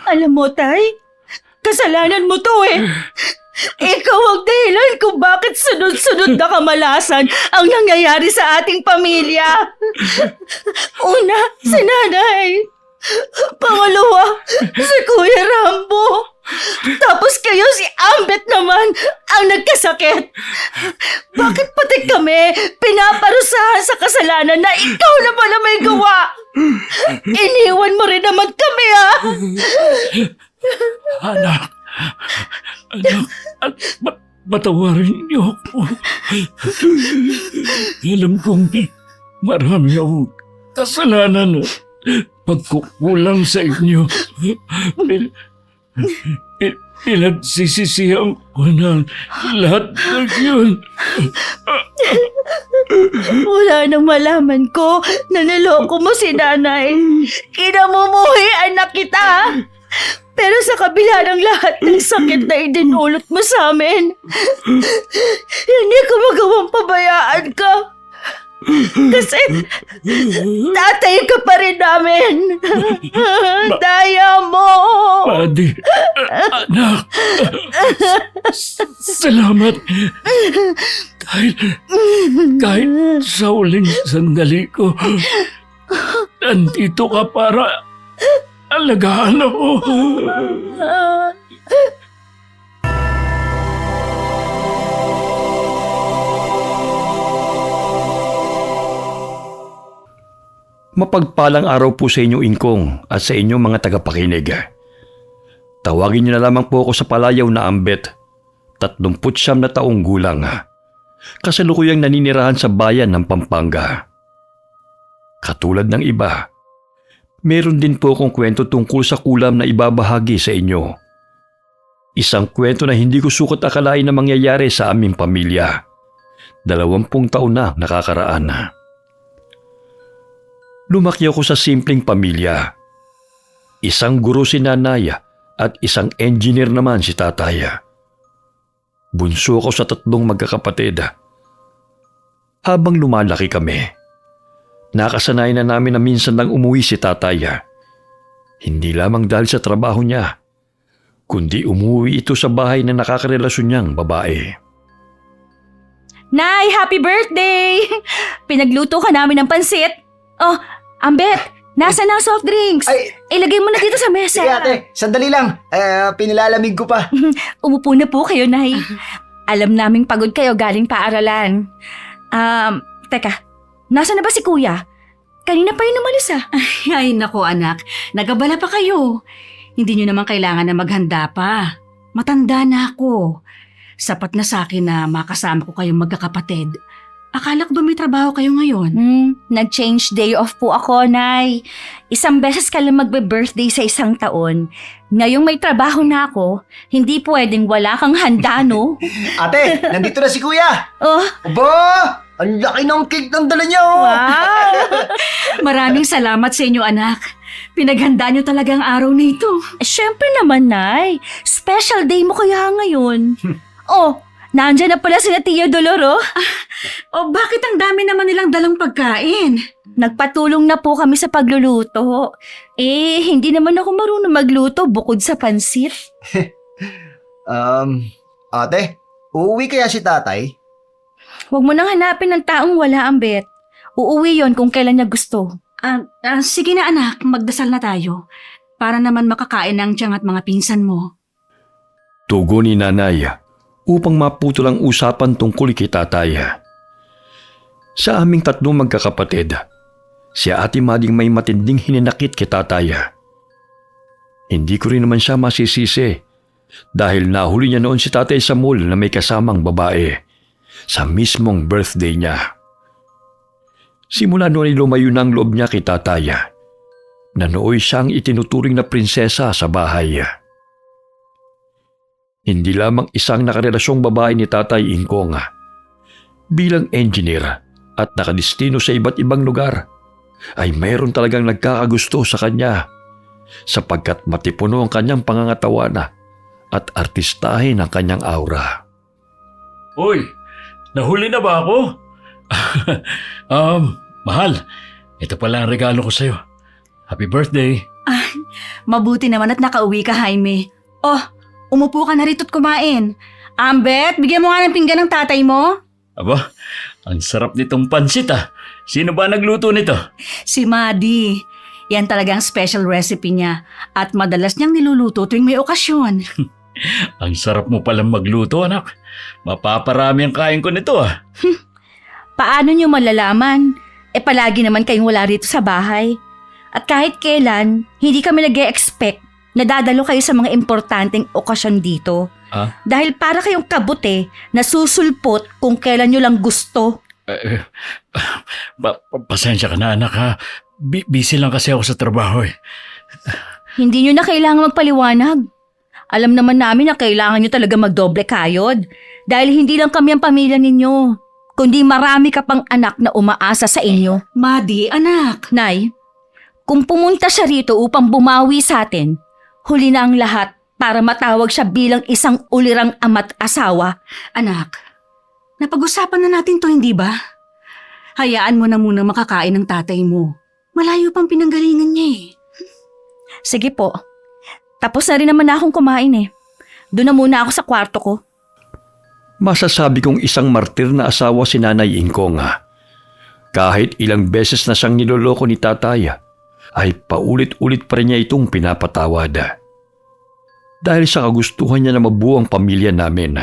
Alam mo, Tay, kasalanan mo to eh. Ikaw ang dahilan kung bakit sunod-sunod na kamalasan ang nangyayari sa ating pamilya. Una, si Nanay. Pangalawa, si Kuya Rambo. Tapos kayo si Ambet naman ang nagkasakit. Bakit pati kami pinaparusahan sa kasalanan na ikaw na pala may gawa? Iniwan mo rin naman kami, ha? Anak, patawarin niyo ako. Alam kong marami akong kasalanan at pagkukulang sa inyo. Pinagsisisihan ko ng lahat ng yun. Wala nang malaman ko na niloko mo si Nanay. Kinamumuhian na kita. Pero sa kabila ng lahat ng sakit na idinulot mo sa amin, hindi ko magawang pabayaan ka. Kasi tatay ka pa rin namin. Daya mo. Padi, anak, salamat. Kahit sa uling sandali ko, nandito ka para alagaan ako. Mapagpalang araw po sa inyo, Ingkong, at sa inyong mga tagapakinig. Tawagin niyo na lamang po ako sa palayaw na Ambet, 39 na taong gulang. Kasalukuyang naninirahan sa bayan ng Pampanga. Katulad ng iba, meron din po akong kwento tungkol sa kulam na ibabahagi sa inyo. Isang kwento na hindi ko sukat akalain na mangyayari sa aming pamilya. 20 taon na nakakaraan. Lumaki ako sa simpleng pamilya. Isang guro si Nanay at isang engineer naman si Tatay. Bunso ako sa 3 magkakapatid. Habang lumalaki kami, nakasanay na namin na minsan lang umuwi si Tatay. Hindi lamang dahil sa trabaho niya, kundi umuwi ito sa bahay na nakakarelasyon niyang babae. Nay, happy birthday! Pinagluto ka namin ng pansit. Oh, Ambet, nasa na ang soft drinks? Ay! Ilagay mo na dito sa mesa. Sige ate, sandali lang. Pinilalamig ko pa. Umupo na po kayo, Nay. Alam naming pagod kayo galing paaralan. Teka, nasa na ba si Kuya? Kanina pa yun umalis ah. Ay, naku anak, nagabala pa kayo. Hindi nyo naman kailangan na maghanda pa. Matanda na ako. Sapat na sa akin na makasama ko kayong magkakapatid. Akala ko ba may trabaho kayo ngayon? Nag-change day off po ako, Nay. 1 beses ka lang magbe-birthday sa 1 taon. Ngayong may trabaho na ako, hindi pwedeng wala kang handa, no? Ate, nandito na si Kuya. Oh, Aba, ang laki ng cake ng dala niya, oh. wow! Maraming salamat sa inyo anak. Pinaghanda nyo talaga ang araw nito. Siyempre naman, Nay. Special day mo kaya ngayon. Oh, nandyan na pala si Tia Doloro. O bakit ang dami naman nilang dalang pagkain? Nagpatulong na po kami sa pagluluto. Hindi naman ako marunong magluto bukod sa pansit. Ate, uuwi kaya si Tatay? Huwag mo nang hanapin ng taong wala, Ambet. Uuwi yon kung kailan niya gusto. Sige na anak, magdasal na tayo. Para naman makakain ng tiyang at mga pinsan mo. Tugon ni Nanay upang maputol ang usapan tungkol kay Tatay. Sa aming 3 magkakapatid, si Ate Mading may matinding hininakit kay Tatay. Hindi ko rin naman siya masisisi dahil nahuli niya noon si Tatay sa mall na may kasamang babae sa mismong birthday niya. Simula noon ay lumayo na ang loob niya kay Tatay na nooy siyang itinuturing na prinsesa sa bahay. Hindi lamang isang nakarelasyong babae ni Tatay Ingkong. Bilang engineer at nakadestino sa iba't ibang lugar, ay mayroon talagang nagkakagusto sa kanya sapagkat matipuno ang kanyang pangangatawan at artistahin ang kanyang aura. Uy, nahuli na ba ako? Mahal, ito pala ang regalo ko sa'yo. Happy birthday. Mabuti naman at nakauwi ka, Jaime. Oh, umupo ka na rito't kumain. Ambet, bigyan mo nga ng pinggan ng tatay mo. Aba, ang sarap nitong pansit ah. Sino ba nagluto nito? Si Madi. Yan talagang special recipe niya at madalas niyang niluluto tuwing may okasyon. Ang sarap mo palang magluto, anak. Mapaparami ang kain ko nito ah. Paano nyo malalaman? Palagi naman kayong wala rito sa bahay. At kahit kailan, hindi kami nag-e-expect na dadalo kayo sa mga importanteng okasyon dito. Ah? Dahil para kayong kabute na susulpot kung kailan nyo lang gusto. Pasensya ka na, anak ha. Busy lang kasi ako sa trabaho eh. Hindi nyo na kailangan magpaliwanag. Alam naman namin na kailangan nyo talaga magdoble kayod. Dahil hindi lang kami ang pamilya ninyo, kundi marami ka pang anak na umaasa sa inyo. Madi, anak. Nay, kung pumunta siya rito upang bumawi sa atin, huli na ang lahat para matawag siya bilang isang ulirang ama't asawa. Anak, napag-usapan na natin to, hindi ba? Hayaan mo na muna makakain ng tatay mo. Malayo pang pinanggalingan niya eh. Sige po, tapos na rin naman na akong kumain eh. Doon na muna ako sa kwarto ko. Masasabi kong isang martir na asawa si Nanay Ingkong. Kahit ilang beses na siyang niloloko ni tatay, ay paulit-ulit pa rin niya itong pinapatawad. Dahil sa kagustuhan niya na mabuo ang pamilya namin.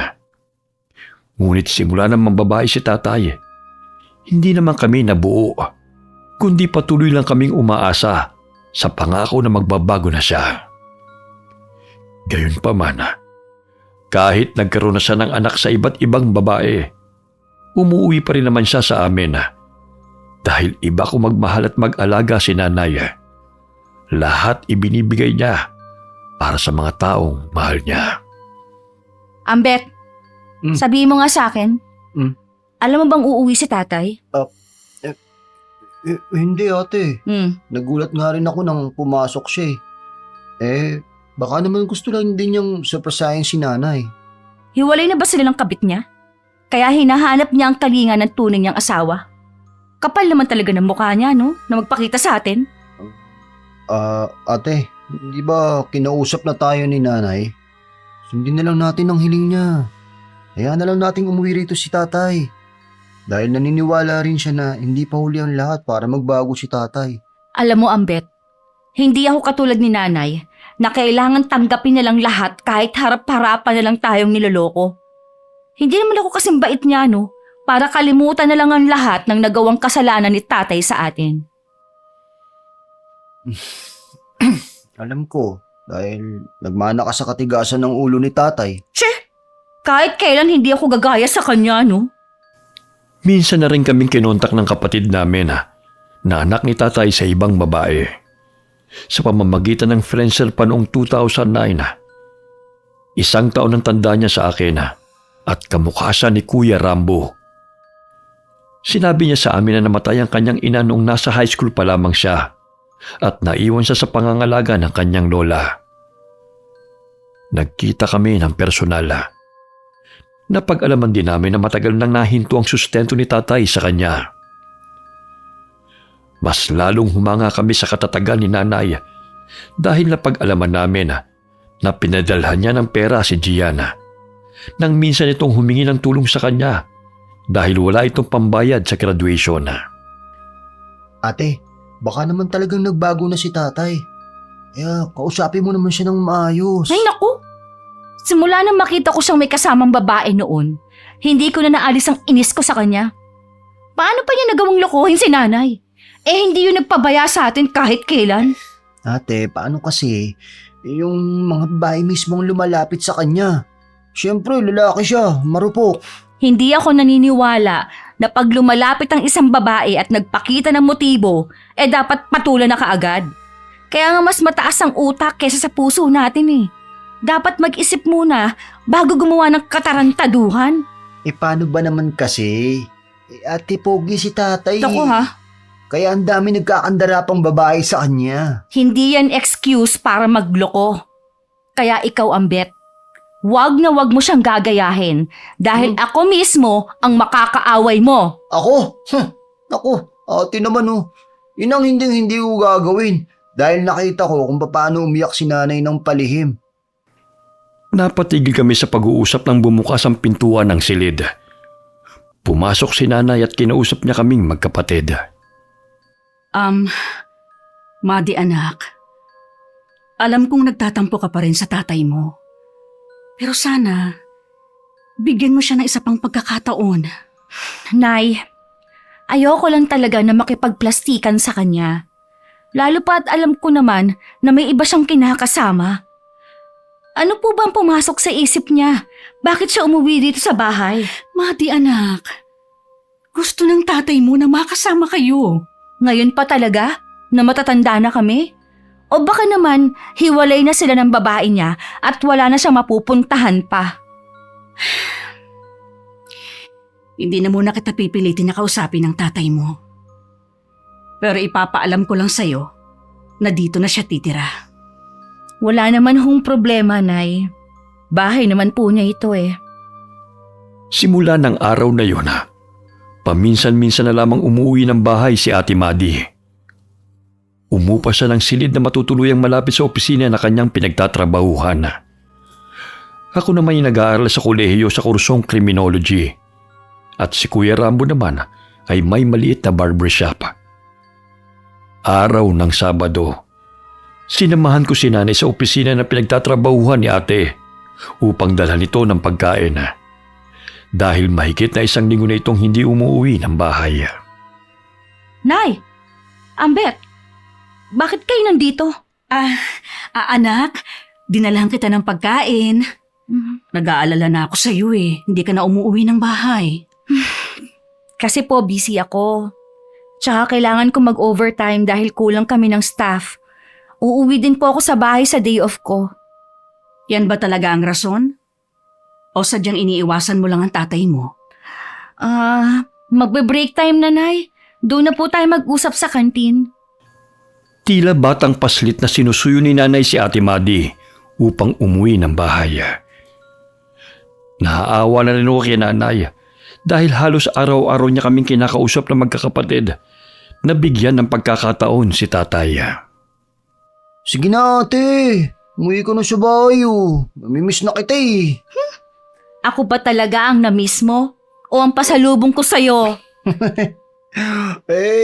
Ngunit simula nang mambabae si tatay, hindi naman kami nabuo, kundi patuloy lang kaming umaasa sa pangako na magbabago na siya. Gayunpaman, kahit nagkaroon na siya ng anak sa iba't ibang babae, umuwi pa rin naman siya sa amin. Dahil iba ko magmahal at mag-alaga si nanay. Lahat ibinibigay niya para sa mga taong mahal niya. Ambet, sabihin mo nga sa akin, alam mo bang uuwi si tatay? Hindi ate. Nagulat nga rin ako nang pumasok siya eh. Baka naman gusto lang din niyang surprisahin si nanay. Hiwalay na ba sila ng kabit niya? Kaya hinahanap niya ang kalinga ng tunay niyang asawa. Kapal naman talaga ng mukha niya, no? Na magpakita sa atin. Ate, di ba kinausap na tayo ni nanay? Sundin na lang natin ang hiling niya. Hayaan na lang nating umuwi rito si tatay. Dahil naniniwala rin siya na hindi pa huli ang lahat para magbago si tatay. Alam mo, Ambet, hindi ako katulad ni nanay na kailangan tanggapin na lang lahat kahit harap-harapan na lang tayong niloloko. Hindi naman ako kasing bait niya, no? Para kalimutan na lang ang lahat ng nagawang kasalanan ni tatay sa atin. Alam ko, dahil nagmana ka sa katigasan ng ulo ni tatay. Kahit kailan hindi ako gagaya sa kanya, no? Minsan na rin kaming kinontak ng kapatid namin na anak ni tatay sa ibang babae. Sa pamamagitan ng friendster pa noong 2009, 1 taon ang tanda niya sa akin at kamukha siya ni Kuya Rambo. Sinabi niya sa amin na namatay ang kanyang ina noong nasa high school pa lamang siya at naiwan siya sa pangangalaga ng kanyang lola. Nagkita kami ng personal. Napag-alaman din namin na matagal nang nahinto ang sustento ni tatay sa kanya. Mas lalong humanga kami sa katatagan ni nanay dahil napag-alaman namin na pinadalhan niya ng pera si Gianna nang minsan itong humingi ng tulong sa kanya dahil wala itong pambayad sa graduation. Ate, baka naman talagang nagbago na si tatay. Kaya kausapin mo naman siya ng maayos. Ay naku! Simula nang makita ko siyang may kasamang babae noon, hindi ko na naalis ang inis ko sa kanya. Paano pa niya nagawang lokohin si nanay? Hindi yun nagpabaya sa atin kahit kailan. Ate, paano kasi yung mga babae mismo ang lumalapit sa kanya? Siyempre, lalaki siya, marupok. Hindi ako naniniwala na pag lumalapit ang isang babae at nagpakita ng motibo, dapat patulan na kaagad. Kaya nga mas mataas ang utak kesa sa puso natin eh. Dapat mag-isip muna bago gumawa ng katarantaduhan. Paano ba naman kasi? Ate, pogi si tatay. Naku ha, Kaya ang dami nagkakandara pang babae sa kanya. hindi yan excuse para magloko. Kaya ikaw, Ambet, wag na wag mo siyang gagayahin dahil ako mismo ang makakaaway mo. Ako? Naku, ate naman oh. Yun ang hindi ko gagawin. dahil nakita ko kung paano umiyak si nanay ng palihim. Napatigil kami sa pag-uusap nang bumukas ang pintuan ng silid. Pumasok si nanay at kinausap niya kaming magkapatid. Madi anak, alam kong nagtatampo ka pa rin sa tatay mo. Pero sana, bigyan mo siya ng isa pang pagkakataon. Nay, ayoko lang talaga na makipagplastikan sa kanya. Lalo pa at alam ko naman na may iba siyang kinakasama. Ano po bang pumasok sa isip niya? Bakit siya umuwi dito sa bahay? Madi anak, gusto ng tatay mo na makasama kayo. Ngayon pa talaga? Na matatanda na kami? O baka naman hiwalay na sila ng babae niya at wala na siyang mapupuntahan pa? Hindi na muna kita pipilitin na kausapin ng tatay mo. Pero ipapaalam ko lang sa'yo na dito na siya titira. Wala naman hong problema, Nay. Bahay naman po niya ito eh. Simula ng araw na yun, paminsan-minsan na lamang umuwi ng bahay si Ate Madi. Umupa siya ng silid na matutuluyang malapit sa opisina na kanyang pinagtatrabahuhan. Ako naman yung nag-aaral sa kolehiyo sa kursong criminology. At si Kuya Rambo naman ay may maliit na barbershop. Araw ng Sabado, sinamahan ko si nanay sa opisina na pinagtatrabahuhan ni ate upang dalhan ito ng pagkain. Dahil mahigit na 1 linggo na itong hindi umuwi ng bahay. Nay! Ambet! Bakit kayo nandito? Anak, dinalahan kita ng pagkain. Nag-aalala na ako sa iyo eh. Hindi ka na umuwi ng bahay. Kasi po busy ako. Tsaka kailangan ko mag-overtime dahil kulang kami ng staff. Uuwi din po ako sa bahay sa day off ko. Yan ba talaga ang rason? O sadyang iniiwasan mo lang ang tatay mo? Magbe-break time na, Nay. Doon na po tayo mag-usap sa kantin. Tila batang paslit na sinusuyo ni nanay si Ate Madi upang umuwi ng bahay. Naaawa na rin ako kay nanay dahil halos araw-araw niya kaming kinakausap na magkakapatid na bigyan ng pagkakataon si tatay. Sige na ate, umuwi ko na sa bahay oh. Namimiss na kita eh. Ako ba talaga ang na-miss mo? O ang pasalubong ko sa'yo?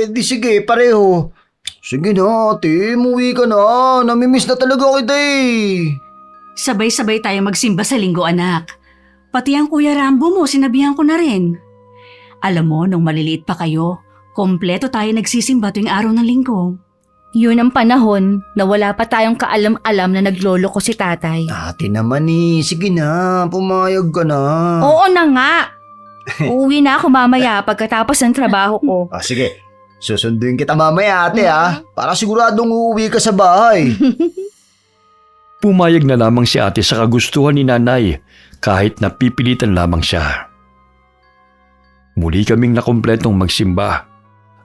Di sige, pareho. Sige na ate, umuwi ka na. Namimiss na talaga kita eh. Sabay-sabay tayo magsimba sa linggo, anak. Pati ang Kuya Rambo mo, sinabihan ko na rin. Alam mo, nung maliliit pa kayo, kompleto tayo nagsisimba tuwing araw ng linggo. Yun ang panahon na wala pa tayong kaalam-alam na naglolo ko si tatay. Ate naman eh, sige na, pumayag ka na. Oo na nga. Uuwi na ako mamaya pagkatapos ng trabaho ko. Sige, susunduin kita mamaya ate para siguradong uuwi ka sa bahay. Pumayag na lamang si ate sa kagustuhan ni nanay kahit napipilitan lamang siya. Muli kaming nakumpletong magsimba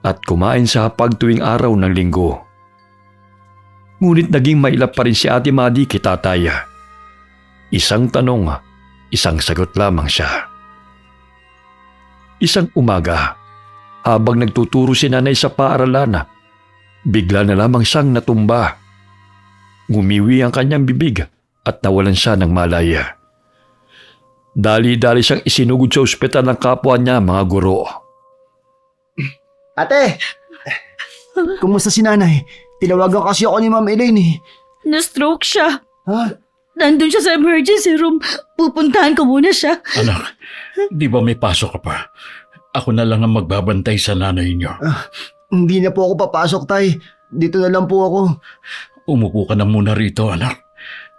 at kumain sa hapag tuwing araw ng linggo. Ngunit naging mailap pa rin si Ate Madi kay tatay. Isang tanong, isang sagot lamang siya. Isang umaga, habang nagtuturo si nanay sa paaralan, bigla na lamang siyang natumba. Ngumiwi ang kanyang bibig at nawalan siya ng malaya. Dali-dali siyang isinugod sa ospital ng kapwa niya, mga guro. Ate! Kumusta si nanay? Tinawagan kasi ako ni Ma'am Elaine eh. Na-stroke siya. Ha? Nandun siya sa emergency room. Pupuntahan ko muna siya. Anak, di ba may pasok ka pa? Ako na lang ang magbabantay sa nanay niyo. Hindi na po ako papasok, tay. Dito na lang po ako. Umupo ka na muna rito, anak.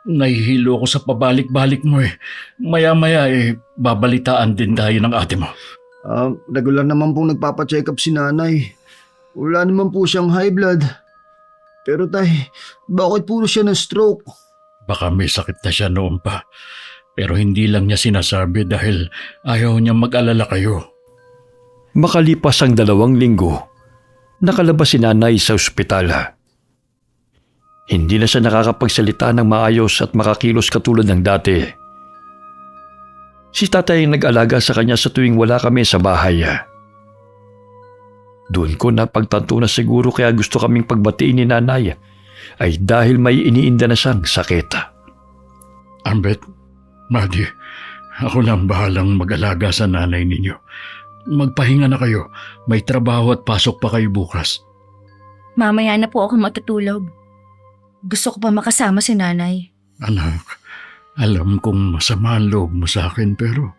Nahihilo ako sa pabalik-balik mo eh. Maya-maya babalitaan din tayo ng ate mo. Regular naman pong nagpapacheck up si nanay. Wala naman po siyang high blood. Pero tay, bakit puro siya na stroke? Baka may sakit na siya noon pa. Pero hindi lang niya sinasabi dahil ayaw niya mag-alala kayo. Makalipas ang 2 linggo, nakalabas si nanay sa ospital. Hindi na siya nakakapagsalita ng maayos at makakilos katulad ng dati. Si tatay ang nag-alaga sa kanya sa tuwing wala kami sa bahay. Doon ko napagtanto na siguro kaya gusto kaming pagbatiin ni nanay ay dahil may iniinda na siyang sakit. Ambet, Madi, ako lang bahalang mag-alaga sa nanay ninyo. Magpahinga na kayo. May trabaho at pasok pa kayo bukas. Mamaya na po ako matutulog. Gusto ko pa makasama si nanay. Anak, alam kong masama ang loob mo sa akin pero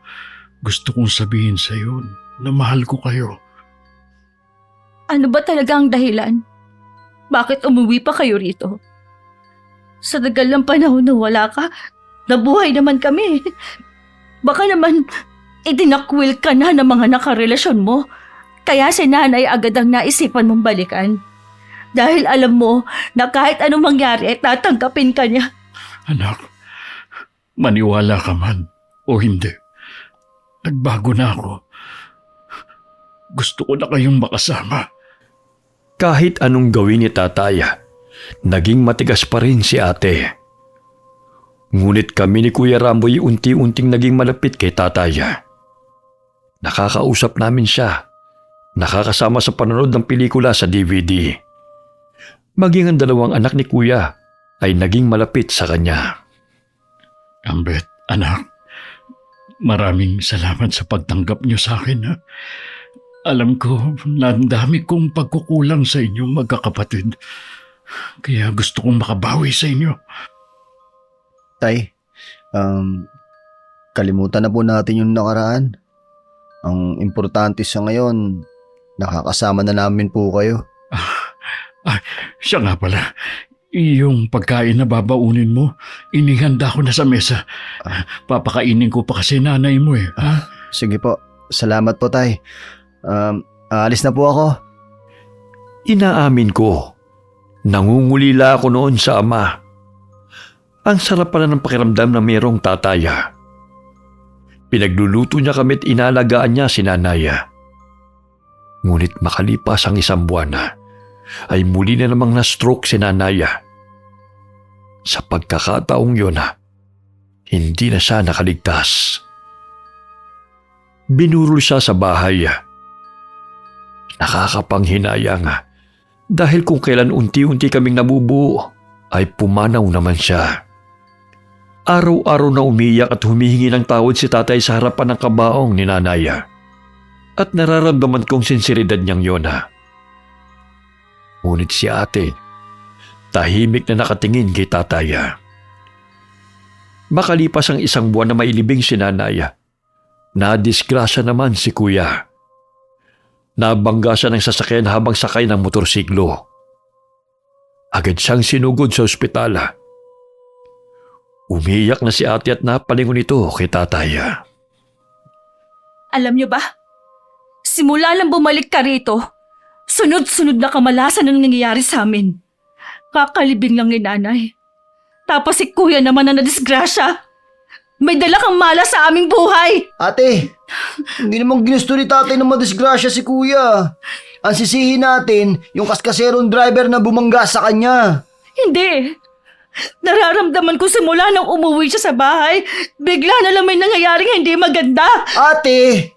gusto kong sabihin sa iyo na mahal ko kayo. Ano ba talaga ang dahilan? Bakit umuwi pa kayo rito? Sa tagal ng panahon na wala ka, nabuhay naman kami. Baka naman itinakwil ka na ng mga nakarelasyon mo. Kaya si nanay agad ang naisipan mong balikan. Dahil alam mo na kahit anong mangyari, tatanggapin ka niya. Anak, maniwala ka man o hindi. Nagbago na ako. Gusto ko na kayong makasama. Kahit anong gawin ni tatay, naging matigas pa rin si ate. Ngunit kami ni Kuya Ramboy unti-unting naging malapit kay tatay. Nakakausap namin siya. Nakakasama sa panonood ng pelikula sa DVD. Maging ang dalawang anak ni Kuya ay naging malapit sa kanya. Ambet, anak, maraming salamat sa pagtanggap niyo sa akin. Ha? Alam ko na ang dami kong pagkukulang sa inyong magkakapatid. Kaya gusto kong makabawi sa inyo. Tay, kalimutan na po natin yung nakaraan. Ang importante sa ngayon, nakakasama na namin po kayo. Siya nga pala, yung pagkain na babaunin mo, inihanda ko na sa mesa. Papakainin ko pa kasi nanay mo eh. Ha? Sige po, salamat po tay. Aalis na po ako. Inaamin ko, nangungulila ako noon sa ama. Ang sarap pala ng pakiramdam na mayroong tataya. Pinagluluto niya kami at inalagaan niya si nanaya. Ngunit makalipas ang isang buwan ay muli na namang na-stroke si nanaya. Sa pagkakataong yun, hindi na siya nakaligtas. Binurol siya sa bahay. Nakakapanghinayang dahil kung kailan unti-unti kaming nabubuo ay pumanaw naman siya. Araw-araw na umiyak at humihingi ng tawad si tatay sa harapan ng kabaong ni nanaya. At nararamdaman kong sinseridad niyang yun. Ngunit si ate, tahimik na nakatingin kay tataya. Makalipas ang isang buwan na mailibing si nanaya, nadisgrasya naman si kuya. Nabangga siya ng sasakyan habang sakay ng motorsiklo. Agad siyang sinugod sa ospital. Umiyak na si ate at napalingon ito kay tataya. Alam niyo ba? Simula nang bumalik ka rito, sunod-sunod na kamalasan ang nangyayari sa amin. Kakalibing lang ni nanay. Tapos si kuya naman ang nadisgrasya. May dala kang malas sa aming buhay. Ate, hindi naman ginusto ni tatay na madisgrasya si kuya. Ang sisihin natin, yung kaskaserong driver na bumangga sa kanya. Hindi. Nararamdaman ko simula nang umuwi siya sa bahay, bigla na lang may nangyayaring hindi maganda. Ate,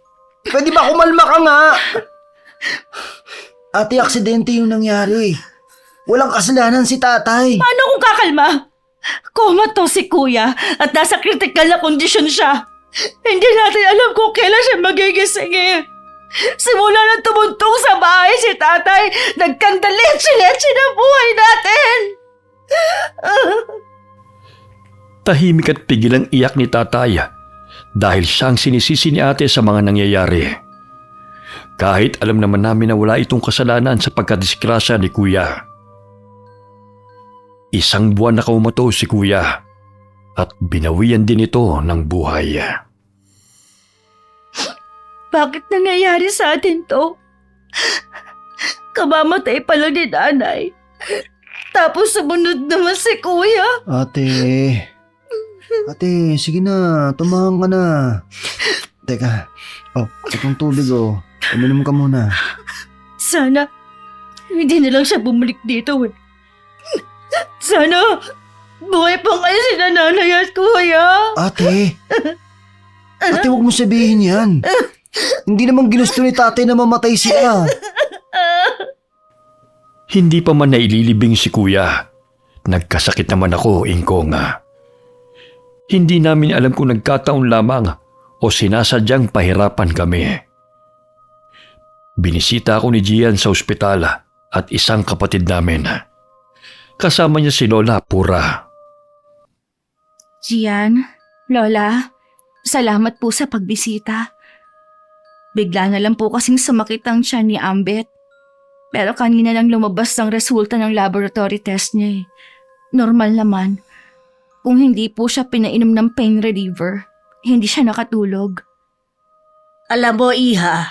pwede ba kumalma ka nga? Ate, aksidente yung nangyari. Walang kasalanan si tatay. Paano kung kakalma? Komato si kuya at nasa critical na kondisyon siya. Hindi natin alam kung kailan siya magigising eh. Simula nang tumuntong sa bahay si tatay, nagkandaletse-letse na buhay natin. Tahimik at pigil ang iyak ni tatay dahil siyang sinisisi ni ate sa mga nangyayari. Kahit alam naman namin na wala itong kasalanan sa pagkadisgrasya ni kuya. Isang buwan na kaumato si kuya at binawian din ito ng buhay. Bakit nangyayari sa atin to? Kamamatay pala ni nanay. Tapos sumunod naman si kuya. Ate, sige na, tumahang ka na. Teka, itong tubig uminom ka muna. Sana, hindi na lang siya bumalik dito eh. Sana, buhay pa kayo si nanay at kuya. Ate, huwag mo sabihin yan. Hindi naman ginusto ni tatay na mamatay sila. Hindi pa man naililibing si kuya, nagkasakit naman ako, Ingkong. Hindi namin alam kung nagkataon lamang o sinasadyang pahirapan kami. Binisita ako ni Gian sa ospital at isang kapatid namin. Kasama niya si Lola Pura. Gian, Lola, salamat po sa pagbisita. Bigla na lang po kasing sumakit ang tiyan ni Ambet. Pero kanina lang lumabas ang resulta ng laboratory test niya eh. Normal naman. Kung hindi po siya pinainom ng pain reliever, hindi siya nakatulog. Alam mo, Iha,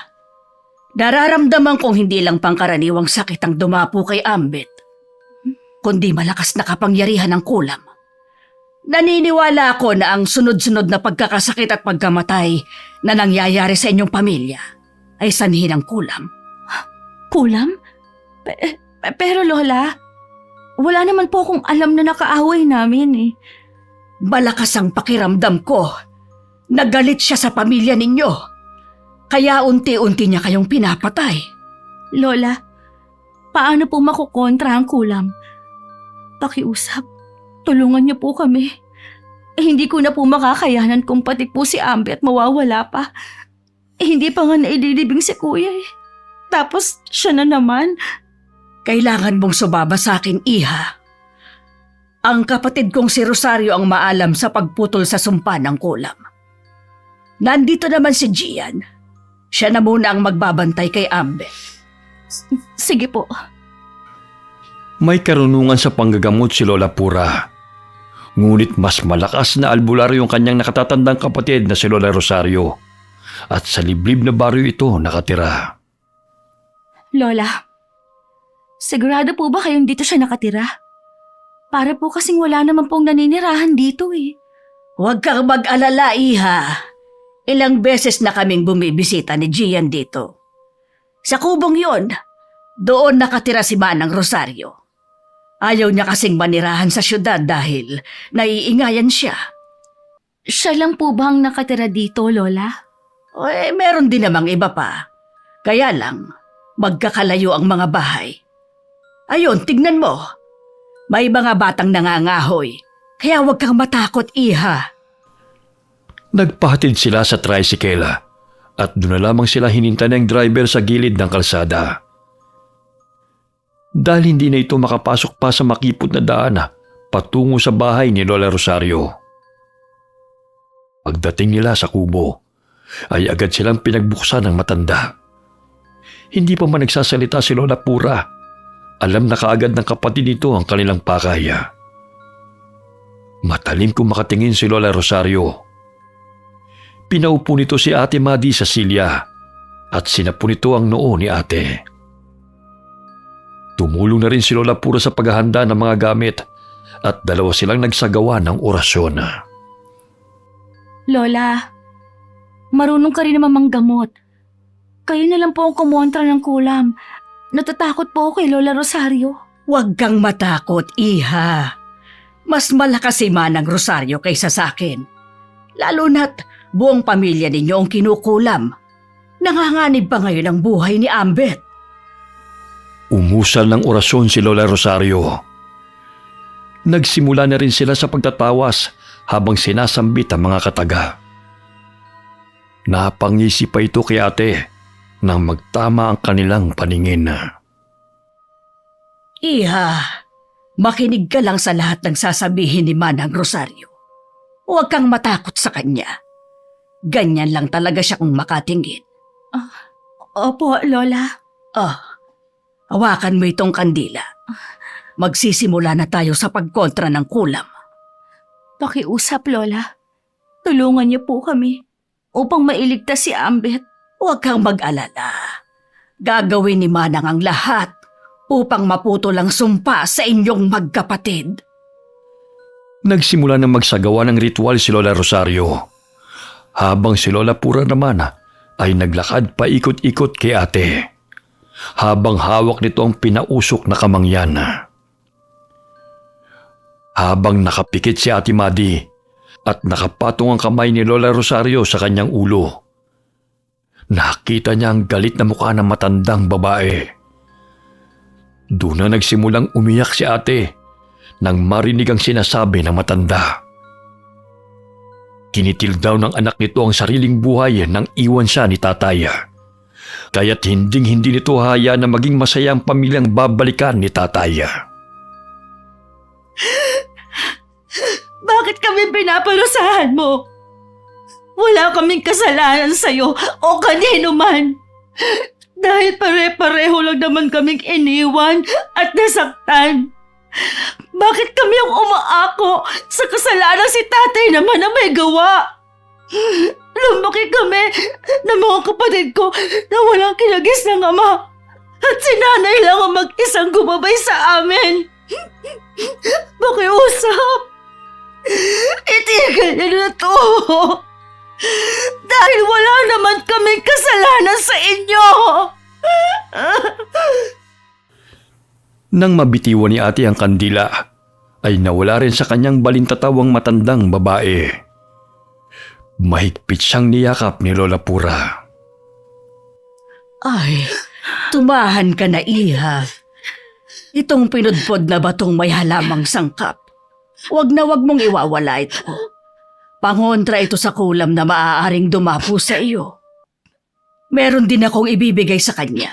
nararamdaman kong hindi lang pangkaraniwang sakit ang dumapo kay Ambet, kundi malakas na kapangyarihan ng kulam. Naniniwala ako na ang sunod-sunod na pagkakasakit at pagkamatay na nangyayari sa inyong pamilya ay sanhi ng kulam. Kulam? Pero Lola, wala naman po akong alam na nakaaway namin eh. Malakas ang pakiramdam ko. Nagalit siya sa pamilya ninyo. Kaya unti-unti niya kayong pinapatay. Lola, paano po makukontra ang kulam? Pakiusap, tulungan niyo po kami. Hindi ko na po makakayanan kung pati po si Amber at mawawala pa. Hindi pa nga naililibing si Kuya eh. Tapos siya na naman. Kailangan mong sumama sa akin, Iha. Ang kapatid kong si Rosario ang maalam sa pagputol sa sumpa ng kulam. Nandito naman si Gian. Siya na muna ang magbabantay kay Amber. Sige po. May karunungan sa panggagamot si Lola Pura. Ngunit mas malakas na albularyo yung kanyang nakatatandang kapatid na si Lola Rosario. At sa liblib na baryo ito nakatira. Lola, sigurado po ba kayong dito siya nakatira? Para po kasing wala naman pong naninirahan dito eh. Huwag kang mag-alala, Iha. Ilang beses na kaming bumibisita ni Gian dito. Sa kubong yon, doon nakatira si Manang Rosario. Ayaw niya kasing manirahan sa syudad dahil naiingayan siya. Siya lang po ba ang nakatira dito, Lola? Meron din namang iba pa. Kaya lang, magkakalayo ang mga bahay. Ayun, tignan mo. May mga batang nangangahoy. Kaya huwag kang matakot, Iha. Nagpahatid sila sa tricycle at doon na lamang sila hininta ng driver sa gilid ng kalsada. Dahil hindi na ito makapasok pa sa makipot na daan patungo sa bahay ni Lola Rosario. Pagdating nila sa kubo, ay agad silang pinagbuksan ng matanda. Hindi pa man nagsasalita si Lola Pura. Alam na kaagad ng kapatid nito ang kanilang pakaya. Matalim kung makatingin si Lola Rosario. Pinaupo nito si Ate Madi sa silya at sinapo nito ang noo ni ate. Tumulong na rin si Lola Pura sa paghahanda ng mga gamit at dalawa silang nagsagawa ng orasyon. Lola, marunong ka rin naman manggamot. Kayo na lang po ang kumontra ng kulam. Natatakot po ako kay Lola Rosario. Huwag kang matakot, Iha. Mas malakas si Manang Rosario kaysa sa akin. Lalo na't buong pamilya ninyo ang kinukulam. Nanganganib pa ngayon ang buhay ni Ambet. Umusal ng orasyon si Lola Rosario. Nagsimula na rin sila sa pagtatawas habang sinasambit ang mga kataga. Napangisi pa ito kay ate nang magtama ang kanilang paningin. Iha, makinig ka lang sa lahat ng sasabihin ni Manang Rosario. Huwag kang matakot sa kanya. Ganyan lang talaga siya kung makatingin. Opo, Lola. Hawakan mo itong kandila. Magsisimula na tayo sa pagkontra ng kulam. Pakiusap, Lola. Tulungan niyo po kami upang mailigtas si Ambet. Huwag kang mag-alala. Gagawin ni Manang ang lahat upang maputol ang sumpa sa inyong magkapatid. Nagsimula na magsagawa ng ritual si Lola Rosario. Habang si Lola Pura naman ay naglakad paikot-ikot kay ate. Habang hawak nito ang pinausok na kamangyan. Habang nakapikit si Ate Madi at nakapatong ang kamay ni Lola Rosario sa kanyang ulo, nakita niya ang galit na mukha ng matandang babae. Doon na nagsimulang umiyak si ate nang marinig ang sinasabi ng matanda. Kinitil daw ng anak nito ang sariling buhay nang iwan siya ni tatay. Kaya't hinding-hindi nito hayaan na maging masaya ang pamilyang babalikan ni tatay. Bakit kami pinaparusahan mo? Wala kaming kasalanan sa'yo o kanino man. Dahil pare-pareho lang naman kaming iniwan at nasaktan. Bakit kami ang umaako sa kasalanan si tatay naman na may gawa? Lumaki kami ng mga kapatid ko na walang kinagis ng ama. At si nanay lang ang mag-isang gumabay sa amin. Pakiusap. Itigil niyo na to. Dahil wala naman kaming kasalanan sa inyo. Nang mabitiwan ni ate ang kandila, ay nawala rin sa kanyang balintatawang matandang babae. Mahigpit siyang niyakap ni Lola Pura. Ay, tumahan ka na, iha. Itong pinudpod na batong may halamang sangkap. Wag na wag mong iwawala ito. Pangontra ito sa kulam na maaaring dumapo sa iyo. Meron din akong ibibigay sa kanya.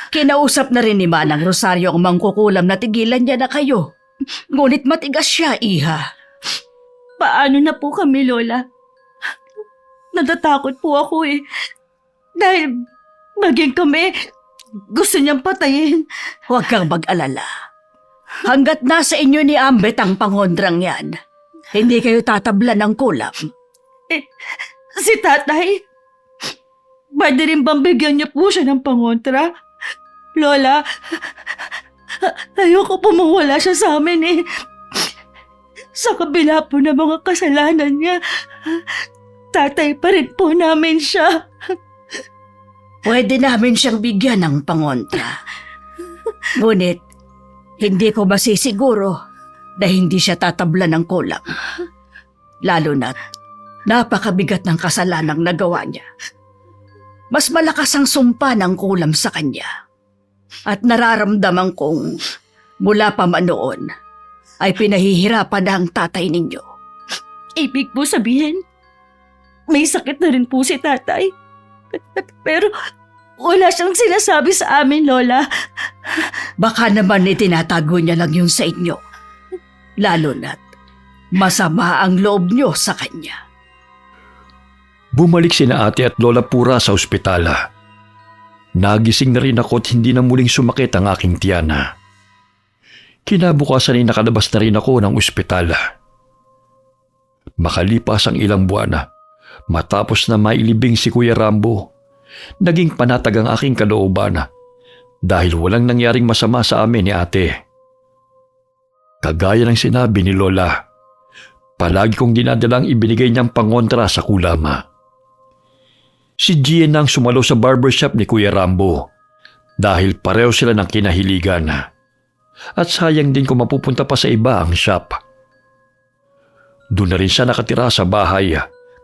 Kinausap na rin ni Manang Rosario ang mangkukulam na tigilan niya na kayo. Ngunit matigas siya, iha. Paano na po kami, Lola? Natatakot po ako eh. Dahil maging kami, gusto niyang patayin. Huwag kang mag-alala. Hanggat nasa inyo ni Ambet ang pangondrang yan, hindi kayo tatabla ng kulam. Si tatay, pwede rin bang bigyan niyo po siya ng pangontra? Lola, ayoko po mawala siya sa amin eh. Sa kabila po ng mga kasalanan niya, tatay pa rin po namin siya. Pwede namin siyang bigyan ng pangontra. Ngunit, hindi ko masisiguro na hindi siya tatabla ng kulam. Lalo na't napakabigat ng kasalanang nagawa niya. Mas malakas ang sumpa ng kulam sa kanya. At nararamdaman kong mula pa man noon ay pinahihirapan na ang tatay ninyo. Ibig po sabihin, may sakit na rin po si tatay. Pero wala siyang sinasabi sa amin, Lola. Baka naman itinatago niya lang yun sa inyo. Lalo na't masama ang loob niyo sa kanya. Bumalik sina ate at Lola Pura sa ospitala. Nagising na rin ako at hindi na muling sumakit ang aking tiyana. Kinabukasan ay nakalabas na rin ako ng ospitala. Makalipas ang ilang buwan, matapos na mailibing si Kuya Rambo, naging panatag ang aking kalooban dahil walang nangyaring masama sa amin ni ate. Kagaya ng sinabi ni Lola, palagi kong dinadalang ibinigay niyang pangontra sa kulama. Si Gian ang sumalo sa barbershop ni Kuya Rambo dahil pareho sila ng kinahiligan. At sayang din kung mapupunta pa sa iba ang shop. Doon na rin siya nakatira sa bahay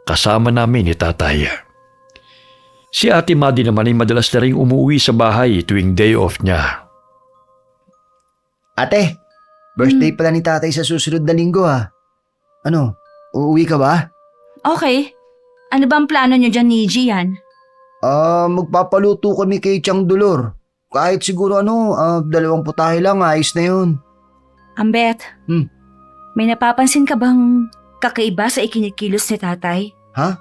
kasama namin ni tatay. Si Ate Madi naman ay madalas na rin umuwi sa bahay tuwing day off niya. Ate, birthday pala ni tatay sa susunod na linggo ha. Ano, uuwi ka ba? Okay. Ano bang plano niyo dyan ni Gian? Magpapaluto kami kay Tiang Dolor. Kahit siguro 2 putahe lang, ayos na yun. Ambet, may napapansin ka bang kakaiba sa ikinikilos ni tatay? Ha?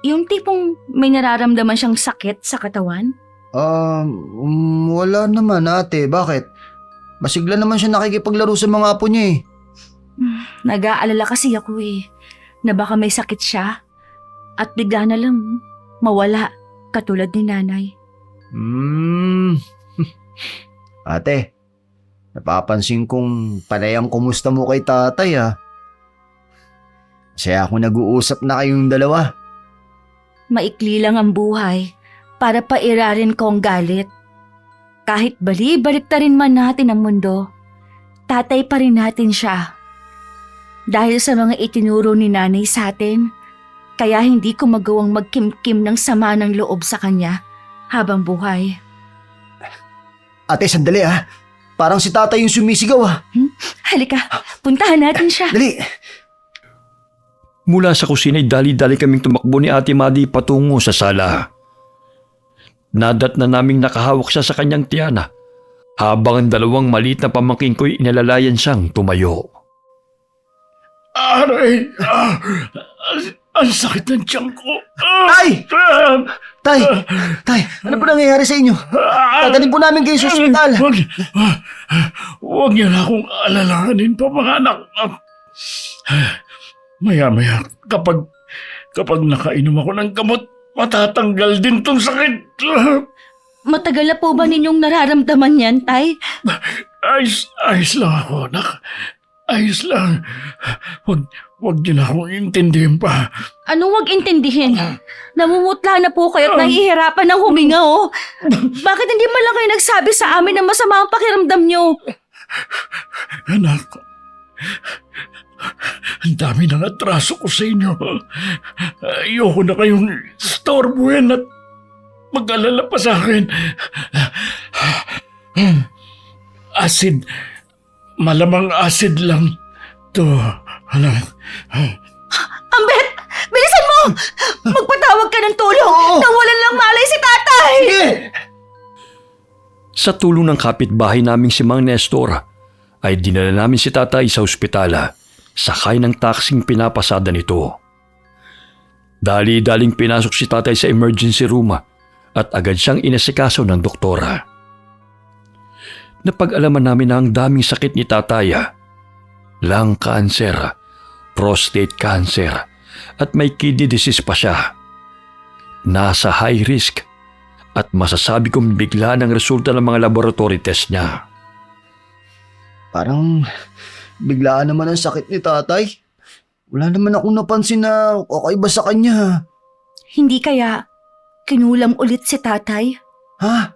Yung tipong may nararamdaman siyang sakit sa katawan? Wala naman ate. Bakit? Masigla naman siya nakikipaglaro sa mga apo niya eh. Nag-aalala kasi ako na baka may sakit siya at bigla na lang mawala katulad ni nanay. Ate, napapansin kong panayang kumusta mo kay tatay ha. Masaya ako nag-uusap na kayong dalawa. Maikli lang ang buhay para pairarin ko ang galit. Kahit bali-baliktarin man natin ang mundo, tatay pa rin natin siya. Dahil sa mga itinuro ni nanay sa atin, kaya hindi ko magawang magkimkim ng sama ng loob sa kanya habang buhay. Ate, sandali ha. Parang si tatay yung sumisigaw ah. Halika, puntahan natin siya. Dali! Mula sa kusina'y dali-dali kaming tumakbo ni Ate Madi patungo sa sala. Nadat na naming nakahawak siya sa kanyang tiyana, habang ang dalawang maliit na pamangking ko'y inalalayan siyang tumayo. Aray! Ang sakit ng tiyan ko. Tay! Tay! Tay! Ano po nangyayari sa inyo? Dadalhin po namin kayo sa ospital. Huwag niyo na akong alalahanin pa, mga anak. Maya-maya, kapag nakainom ako ng gamot, matatanggal din tong sakit. Matagal na po ba ninyong nararamdaman yan, Tay? Ayos lang ako, anak. Ayos lang. Huwag niyo na akong intindihin pa. Anong wag intindihin? Namumutla na po kayo at nahihirapan ng huminga, oh. Bakit hindi man lang kayo nagsabi sa amin na masama ang pakiramdam nyo? Anak, ang dami ng atraso ko sa inyo. Ayoko na kayong istorbuhin at mag-alala pa sa akin. Acid. Malamang acid lang to. Ambet! Bilisan mo! Magpatawag ka ng tulong! Nawalan lang malay si tatay! Sige! Sa tulong ng kapitbahay naming si Mang Nestor, ay dinala namin si tatay sa ospitala, sakay ng taksing pinapasada nito. Dali-daling pinasok si tatay sa emergency room at agad siyang inasikaso ng doktora. Napag-alaman namin na ang daming sakit ni tatay, lung cancer, prostate cancer, at may kidney disease pa siya. Nasa high risk at masasabi kong bigla ng resulta ng mga laboratory test niya. Parang biglaan naman ang sakit ni tatay. Wala naman akong napansin na okay ba sa kanya. Hindi kaya kinulam ulit si tatay? Ha?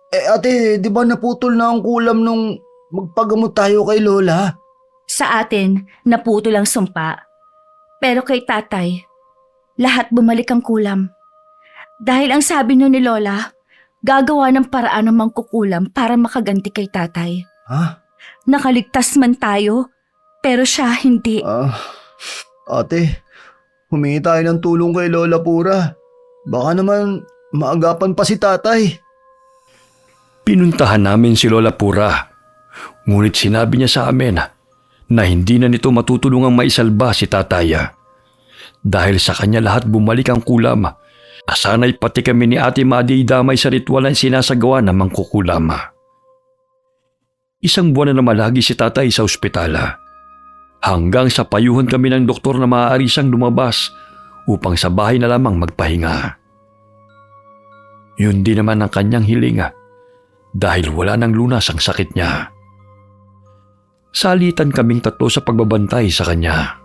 Ate, di ba naputol na ang kulam nung magpagamot tayo kay Lola? Sa atin, naputo lang sumpa. Pero kay tatay, lahat bumalik ang kulam. Dahil ang sabi nun ni Lola, gagawa ng paraan ng mangkukulam para makaganti kay tatay. Ha? Nakaligtas man tayo, pero siya hindi. Ate, humingi tayo ng tulong kay Lola Pura. Baka naman maagapan pa si tatay. Pinuntahan namin si Lola Pura, ngunit sinabi niya sa amin na hindi na nito matutulungang maisalba si tataya. Dahil sa kanya lahat bumalik ang kulam, nasanay pati kami ni Ate Madi damay sa ritual na sinasagawa ng mangkukulam. Isang buwan na namalagi si tatay sa ospitala, hanggang sa payuhan kami ng doktor na maaari siyang lumabas upang sa bahay na lamang magpahinga. Yun din naman ang kanyang hiling dahil wala nang lunas ang sakit niya. Salitan kaming tatlo sa pagbabantay sa kanya.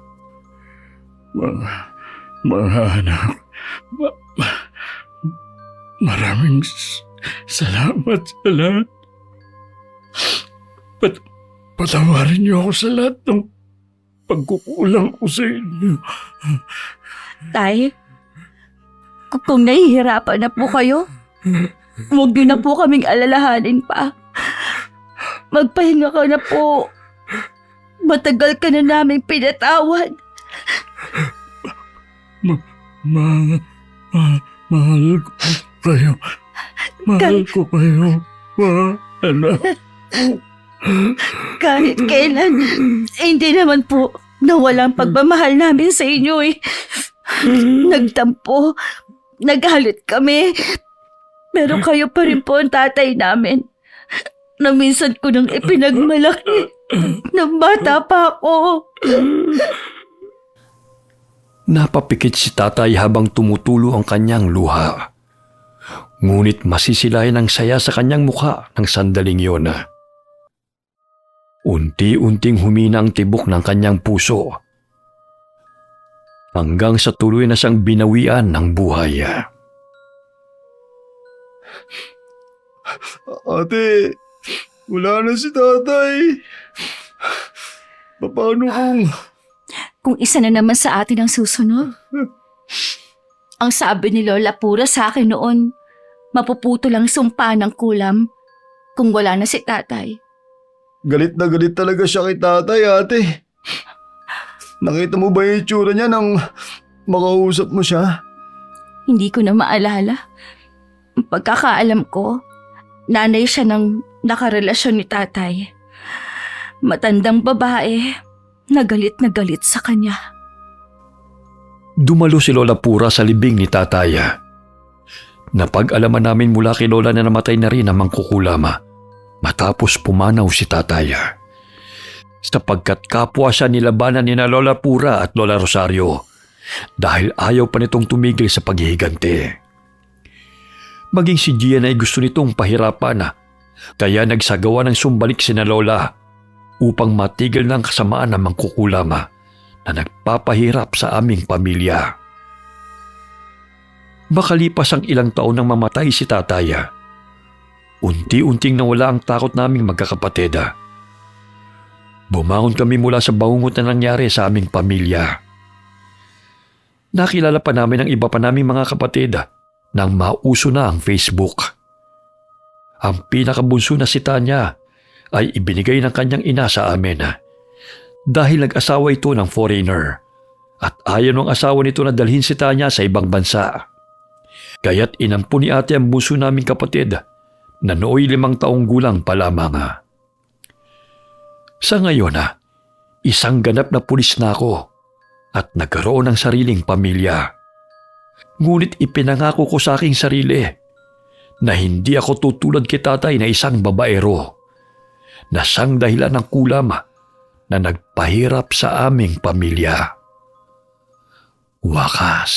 Mga anak, maraming salamat sa lahat. Patawarin niyo ako sa lahat ng pagkukulang ko sa inyo. Tay, kung nahihirapan na po kayo, huwag niyo na po kaming alalahanin pa. Magpahinga ka na po. Matagal ka na naming pinatawad. Mahal ko kayo. Mahal ko kayo. Anak. Kahit kailan, hindi naman po nawalang pagmamahal namin sa inyo eh. Nagtampo, naghalit kami. Pero kayo pa rin po ang tatay namin. Na minsan ko nang ipinagmalaki nang bata pa ako. Napapikit si tatay habang tumutulo ang kanyang luha. Ngunit masisilayan ang saya sa kanyang mukha ng sandaling yun. Unti-unting humina ang tibok ng kanyang puso. Hanggang sa tuloy na siyang binawian ng buhay. Ate, wala na si tatay. Paano Kung isa na naman sa atin ang susunod. Ang sabi ni Lola Pura sa akin noon, mapuputo lang sumpa ng kulam kung wala na si tatay. Galit na galit talaga siya kay tatay, ate. Nakita mo ba yung itsura niya nang makausap mo siya? Hindi ko na maalala. Ang pagkakaalam ko, nanay siya ng nakarelasyon ni tatay. Matandang babae, na galit sa kanya. Dumalo si Lola Pura sa libing ni tatay. Napag-alaman namin mula kay Lola na namatay na rin ang mangkukulama matapos pumanaw si tatay. Sapagkat kapwa siya nilabanan ni na Lola Pura at Lola Rosario dahil ayaw pa nitong tumigil sa paghihigante. Maging si Gian ay gusto nitong pahirapan kaya nagsagawa ng sumbalik sina Lola upang matigil ng kasamaan ng mangkukulama na nagpapahirap sa aming pamilya. Makalipas ang ilang taon nang mamatay si tatay, unti-unting nawala ang takot naming magkakapatid. Bumangon kami mula sa bangungot na nangyari sa aming pamilya. Nakilala pa namin ang iba pa naming mga kapatid nang mauso na ang Facebook. Ang pinakabunso na si Tanya ay ibinigay ng kanyang ina sa amin dahil nag-asawa ito ng foreigner at ayaw ng asawa nito na dalhin si Tanya sa ibang bansa. Kaya't inampo ni ate ang bunso naming kapatid na nooy 5 taong gulang pa lamang. Sa ngayon, isang ganap na pulis na ako at nagkaroon ng sariling pamilya. Ngunit ipinangako ko sa aking sarili na hindi ako tutulad kay tatay na isang babaero na siyang dahilan ng kulam na nagpahirap sa aming pamilya. Wakas.